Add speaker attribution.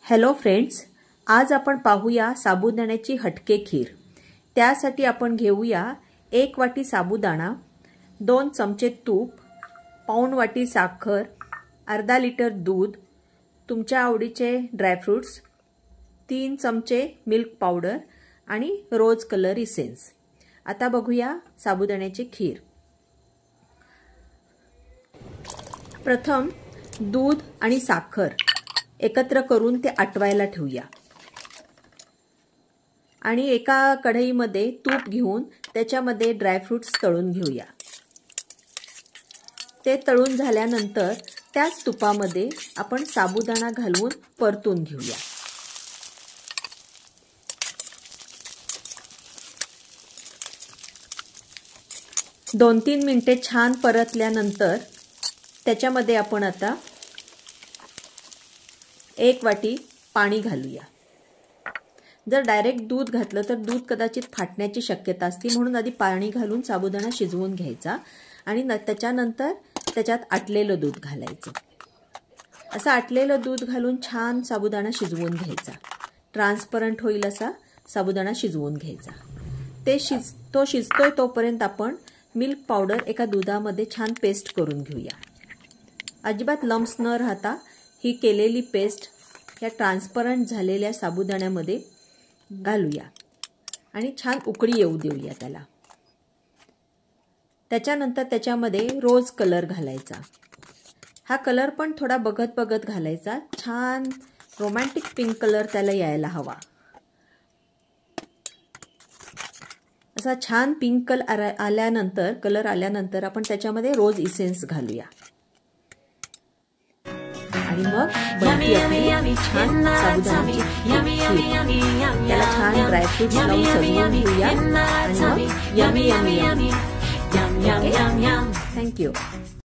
Speaker 1: Hello friends, आज आपण पाहूया साबुदाण्याची हटके खीर। त्यासाठी आपण घेऊया 1 वाटी साबुदाणा, 2 चमचे तूप, पाऊण वाटी साखर, अर्धा लिटर दूध, तुमच्या आवडीचे ड्रायफ्रुट्स, 3 चमचे मिल्क पावडर आणि रोज कलर इसेन्स। आता बघूया साबुदाण्याची खीर। प्रथम दूध आणि साखर एकत्र करून ते आटवायला ठेवूया आणि एका कढईमध्ये तूप घेऊन त्याच्यामध्ये ड्रायफ्रुट्स तळून घेऊया। ते तळून झाल्यानंतर त्याच तुपामध्ये आपण साबुदाणा घालून परतून घेऊया। दोन 3 मिनिटे छान परतल्यानंतर त्याच्यामध्ये आपण आता 1 वाटी पाणी घालूया। जर डायरेक्ट दूध घातलं तर दूध कदाचित फाटण्याची शक्यता असते, म्हणून आधी पाणी घालून साबुदाणा शिजवून घ्यायचा आणि त्याच्यानंतर त्याच्यात आटलेलं दूध घालायचं। असं आटलेलं दूध घालून छान साबुदाणा शिजवून घ्यायचा। ट्रान्सपरंट होईल असा साबुदाणा शिजवून घ्यायचा। तो शिजतोय तोपर्यंत आपण मिल्क पावडर एका दुधामध्ये छान पेस्ट करून घेऊया। अजिबात लम्स न राहता ही केलेली पेस्ट या ट्रान्सपरंट झालेल्या साबुदाण्यामध्ये घालूया आणि छान उकळी येऊ देऊया त्याला। त्याच्यानंतर त्याच्यामध्ये रोज कलर घालायचा। हा कलर पण थोडा बघत बघत घालायचा। छान रोमॅन्टिक पिंक कलर त्याला यायला हवा। असा छान पिंक कलर आल्यानंतर आपण त्याच्यामध्ये रोज इसेन्स घालूया आणि मग बनती आपली छान साबुदाण्याची खीर। त्याला छान ड्रायफ्रुट्स लावून सजवून घेऊया आणि मग यमी यमी यमी। थँक्यू।